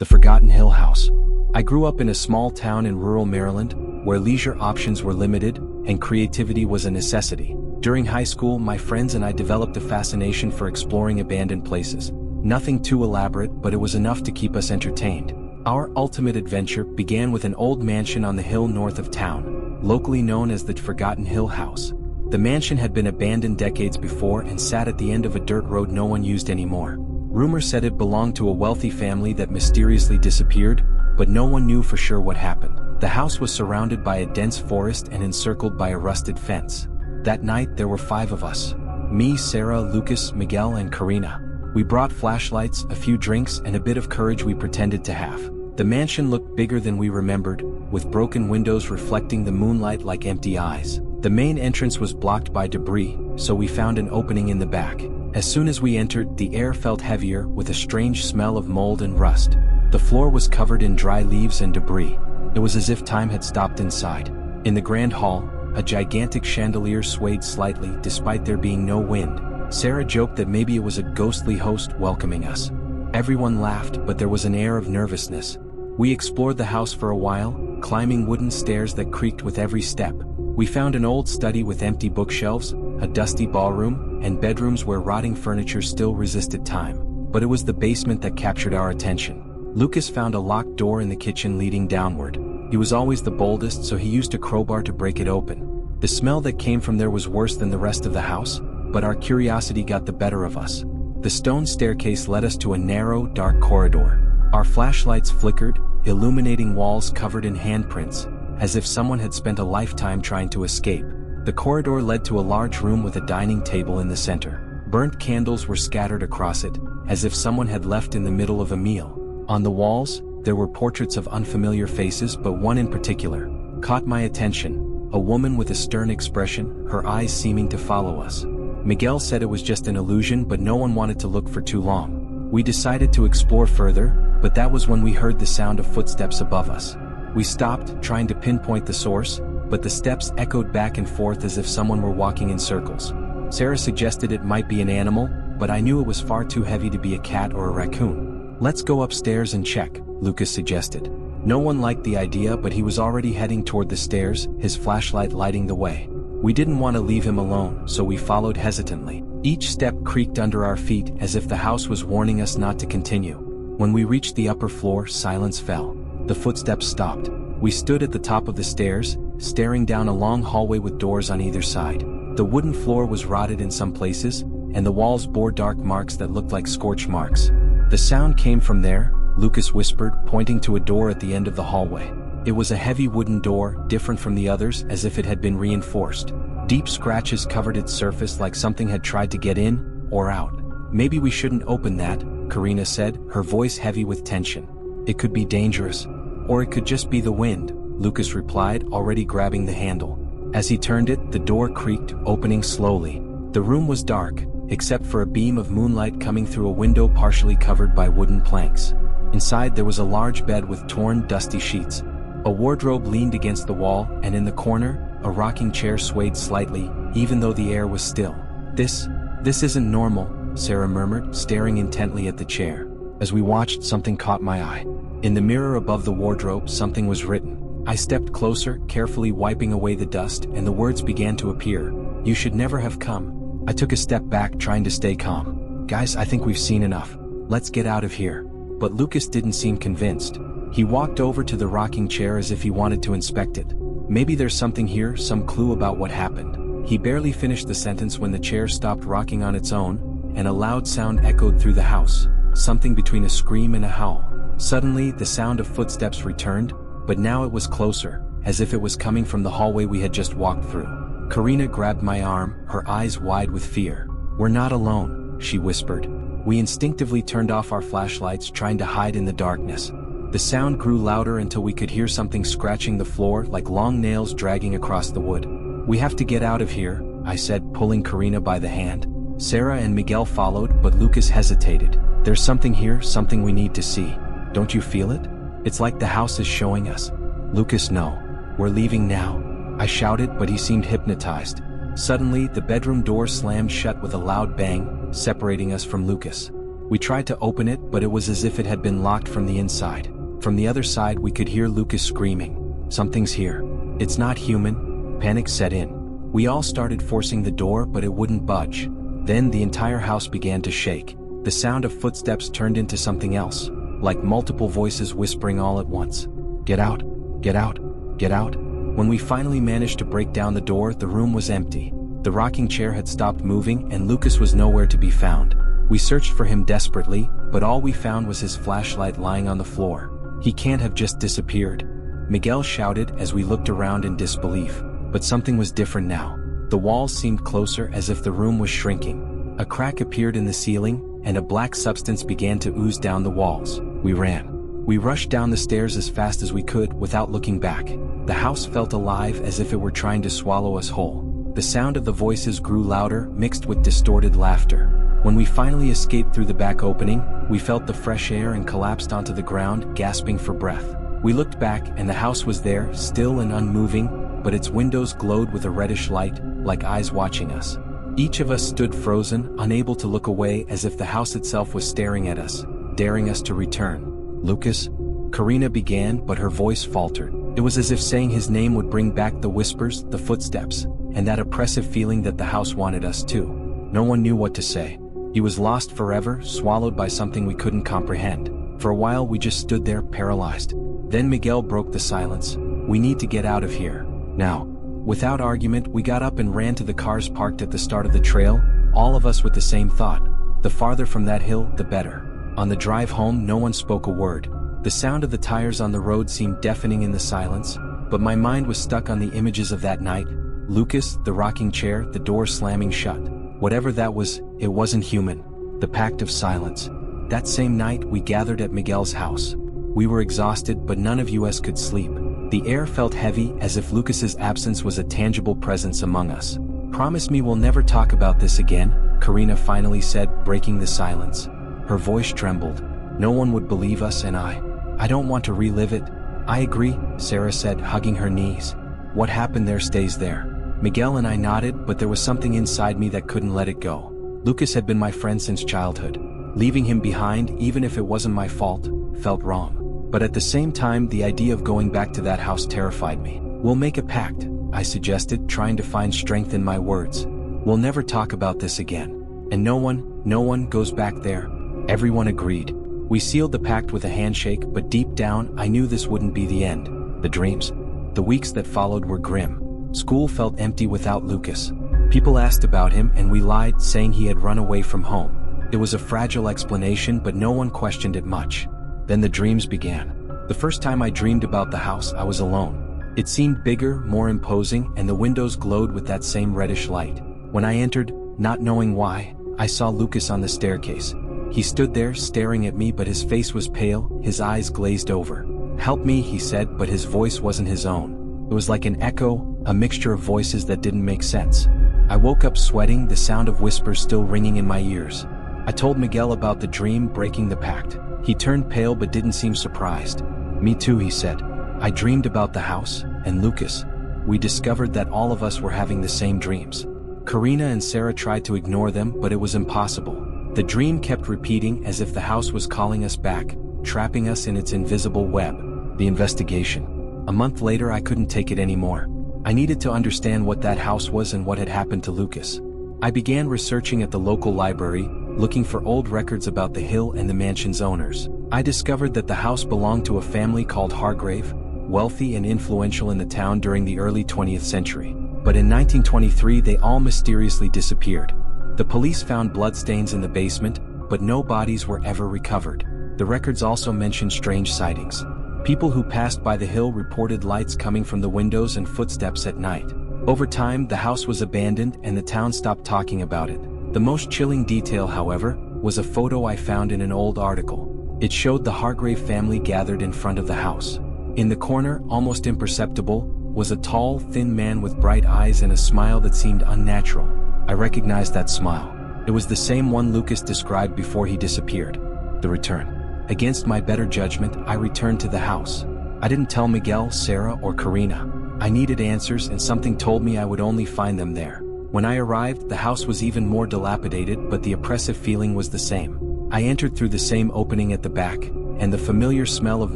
The Forgotten Hill House. I grew up in a small town in rural Maryland, where leisure options were limited, and creativity was a necessity. During high school, my friends and I developed a fascination for exploring abandoned places. Nothing too elaborate, but it was enough to keep us entertained. Our ultimate adventure began with an old mansion on the hill north of town, locally known as the Forgotten Hill House. The mansion had been abandoned decades before and sat at the end of a dirt road no one used anymore. Rumor said it belonged to a wealthy family that mysteriously disappeared, but no one knew for sure what happened. The house was surrounded by a dense forest and encircled by a rusted fence. That night there were 5 of us. Me, Sarah, Lucas, Miguel, and Karina. We brought flashlights, a few drinks, and a bit of courage we pretended to have. The mansion looked bigger than we remembered, with broken windows reflecting the moonlight like empty eyes. The main entrance was blocked by debris, so we found an opening in the back. As soon as we entered, the air felt heavier, with a strange smell of mold and rust. The floor was covered in dry leaves and debris. It was as if time had stopped inside. In the grand hall, a gigantic chandelier swayed slightly despite there being no wind. Sarah joked that maybe it was a ghostly host welcoming us. Everyone laughed, but there was an air of nervousness. We explored the house for a while, climbing wooden stairs that creaked with every step. We found an old study with empty bookshelves, a dusty ballroom, and bedrooms where rotting furniture still resisted time. But it was the basement that captured our attention. Lucas found a locked door in the kitchen leading downward. He was always the boldest, so he used a crowbar to break it open. The smell that came from there was worse than the rest of the house, but our curiosity got the better of us. The stone staircase led us to a narrow, dark corridor. Our flashlights flickered, illuminating walls covered in handprints, as if someone had spent a lifetime trying to escape. The corridor led to a large room with a dining table in the center. Burnt candles were scattered across it, as if someone had left in the middle of a meal. On the walls, there were portraits of unfamiliar faces, but one in particular caught my attention. A woman with a stern expression, her eyes seeming to follow us. Miguel said it was just an illusion, but no one wanted to look for too long. We decided to explore further, but that was when we heard the sound of footsteps above us. We stopped, trying to pinpoint the source, but the steps echoed back and forth as if someone were walking in circles. Sarah suggested it might be an animal, but I knew it was far too heavy to be a cat or a raccoon. "Let's go upstairs and check," Lucas suggested. No one liked the idea, but he was already heading toward the stairs, his flashlight lighting the way. We didn't want to leave him alone, so we followed hesitantly. Each step creaked under our feet as if the house was warning us not to continue. When we reached the upper floor, silence fell. The footsteps stopped. We stood at the top of the stairs, staring down a long hallway with doors on either side. The wooden floor was rotted in some places, and the walls bore dark marks that looked like scorch marks. "The sound came from there," Lucas whispered, pointing to a door at the end of the hallway. It was a heavy wooden door, different from the others, as if it had been reinforced. Deep scratches covered its surface like something had tried to get in, or out. "Maybe we shouldn't open that," Karina said, her voice heavy with tension. "It could be dangerous. Or it could just be the wind," Lucas replied, already grabbing the handle. As he turned it, the door creaked, opening slowly. The room was dark, except for a beam of moonlight coming through a window partially covered by wooden planks. Inside there was a large bed with torn, dusty sheets. A wardrobe leaned against the wall, and in the corner, a rocking chair swayed slightly, even though the air was still. This isn't normal," Sarah murmured, staring intently at the chair. As we watched, something caught my eye. In the mirror above the wardrobe, something was written. I stepped closer, carefully wiping away the dust, and the words began to appear. "You should never have come." I took a step back, trying to stay calm. "Guys, I think we've seen enough. Let's get out of here." But Lucas didn't seem convinced. He walked over to the rocking chair as if he wanted to inspect it. "Maybe there's something here, some clue about what happened." He barely finished the sentence when the chair stopped rocking on its own, and a loud sound echoed through the house, something between a scream and a howl. Suddenly, the sound of footsteps returned, but now it was closer, as if it was coming from the hallway we had just walked through. Karina grabbed my arm, her eyes wide with fear. "We're not alone," she whispered. We instinctively turned off our flashlights, trying to hide in the darkness. The sound grew louder until we could hear something scratching the floor, like long nails dragging across the wood. "We have to get out of here," I said, pulling Karina by the hand. Sarah and Miguel followed, but Lucas hesitated. "There's something here, something we need to see. Don't you feel it? It's like the house is showing us." "Lucas, no. We're leaving now," I shouted, but he seemed hypnotized. Suddenly, the bedroom door slammed shut with a loud bang, separating us from Lucas. We tried to open it, but it was as if it had been locked from the inside. From the other side we could hear Lucas screaming, "Something's here. It's not human." Panic set in. We all started forcing the door, but it wouldn't budge. Then the entire house began to shake. The sound of footsteps turned into something else, like multiple voices whispering all at once. "Get out! Get out! Get out!" When we finally managed to break down the door, the room was empty. The rocking chair had stopped moving and Lucas was nowhere to be found. We searched for him desperately, but all we found was his flashlight lying on the floor. "He can't have just disappeared," Miguel shouted as we looked around in disbelief. But something was different now. The walls seemed closer, as if the room was shrinking. A crack appeared in the ceiling, and a black substance began to ooze down the walls. We ran. We rushed down the stairs as fast as we could, without looking back. The house felt alive, as if it were trying to swallow us whole. The sound of the voices grew louder, mixed with distorted laughter. When we finally escaped through the back opening, we felt the fresh air and collapsed onto the ground, gasping for breath. We looked back, and the house was there, still and unmoving, but its windows glowed with a reddish light, like eyes watching us. Each of us stood frozen, unable to look away, as if the house itself was staring at us, daring us to return. "Lucas?" Karina began, but her voice faltered. It was as if saying his name would bring back the whispers, the footsteps, and that oppressive feeling that the house wanted us to. No one knew what to say. He was lost forever, swallowed by something we couldn't comprehend. For a while we just stood there, paralyzed. Then Miguel broke the silence. "We need to get out of here. Now." Without argument, we got up and ran to the cars parked at the start of the trail, all of us with the same thought. The farther from that hill, the better. On the drive home, no one spoke a word. The sound of the tires on the road seemed deafening in the silence, but my mind was stuck on the images of that night. Lucas, the rocking chair, the door slamming shut. Whatever that was, it wasn't human. The pact of silence. That same night, we gathered at Miguel's house. We were exhausted, but none of us could sleep. The air felt heavy, as if Lucas's absence was a tangible presence among us. "Promise me we'll never talk about this again," Karina finally said, breaking the silence. Her voice trembled. "No one would believe us, and I don't want to relive it." "I agree," Sarah said, hugging her knees. "What happened there stays there." Miguel and I nodded, but there was something inside me that couldn't let it go. Lucas had been my friend since childhood. Leaving him behind, even if it wasn't my fault, felt wrong. But at the same time, the idea of going back to that house terrified me. "We'll make a pact," I suggested, trying to find strength in my words. "We'll never talk about this again. And no one goes back there." Everyone agreed. We sealed the pact with a handshake, but deep down, I knew this wouldn't be the end. The dreams. The weeks that followed were grim. School felt empty without Lucas. People asked about him, and we lied, saying he had run away from home. It was a fragile explanation, but no one questioned it much. Then the dreams began. The first time I dreamed about the house, I was alone. It seemed bigger, more imposing, and the windows glowed with that same reddish light. When I entered, not knowing why, I saw Lucas on the staircase. He stood there, staring at me, but his face was pale, his eyes glazed over. "Help me," he said, but his voice wasn't his own. It was like an echo, a mixture of voices that didn't make sense. I woke up sweating, the sound of whispers still ringing in my ears. I told Miguel about the dream, breaking the pact. He turned pale but didn't seem surprised. "Me too," he said. "I dreamed about the house, and Lucas." We discovered that all of us were having the same dreams. Karina and Sarah tried to ignore them, but it was impossible. The dream kept repeating, as if the house was calling us back, trapping us in its invisible web. The investigation. A month later, I couldn't take it anymore. I needed to understand what that house was and what had happened to Lucas. I began researching at the local library, looking for old records about the hill and the mansion's owners. I discovered that the house belonged to a family called Hargrave, wealthy and influential in the town during the early 20th century. But in 1923, they all mysteriously disappeared. The police found bloodstains in the basement, but no bodies were ever recovered. The records also mentioned strange sightings. People who passed by the hill reported lights coming from the windows and footsteps at night. Over time, the house was abandoned and the town stopped talking about it. The most chilling detail, however, was a photo I found in an old article. It showed the Hargrave family gathered in front of the house. In the corner, almost imperceptible, was a tall, thin man with bright eyes and a smile that seemed unnatural. I recognized that smile. It was the same one Lucas described before he disappeared. The return. Against my better judgment, I returned to the house. I didn't tell Miguel, Sarah, or Karina. I needed answers, and something told me I would only find them there. When I arrived, the house was even more dilapidated, but the oppressive feeling was the same. I entered through the same opening at the back, and the familiar smell of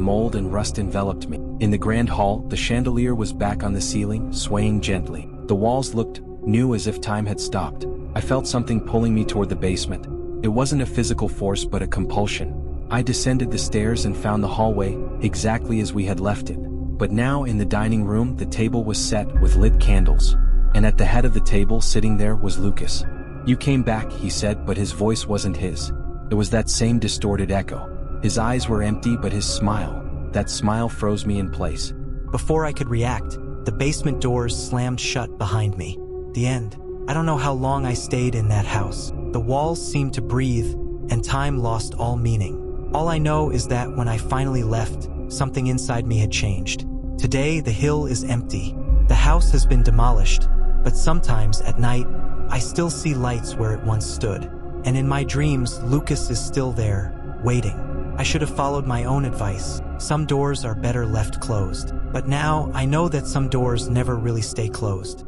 mold and rust enveloped me. In the grand hall, the chandelier was back on the ceiling, swaying gently. The walls looked new, as if time had stopped. I felt something pulling me toward the basement. It wasn't a physical force but a compulsion. I descended the stairs and found the hallway exactly as we had left it. But now in the dining room the table was set with lit candles. And at the head of the table, sitting there, was Lucas. "You came back," he said, but his voice wasn't his. It was that same distorted echo. His eyes were empty, but his smile, that smile froze me in place. Before I could react, the basement doors slammed shut behind me. The end. I don't know how long I stayed in that house. The walls seemed to breathe, and time lost all meaning. All I know is that when I finally left, something inside me had changed. Today, the hill is empty. The house has been demolished, but sometimes at night, I still see lights where it once stood. And in my dreams, Lucas is still there, waiting. I should have followed my own advice. Some doors are better left closed. But now, I know that some doors never really stay closed.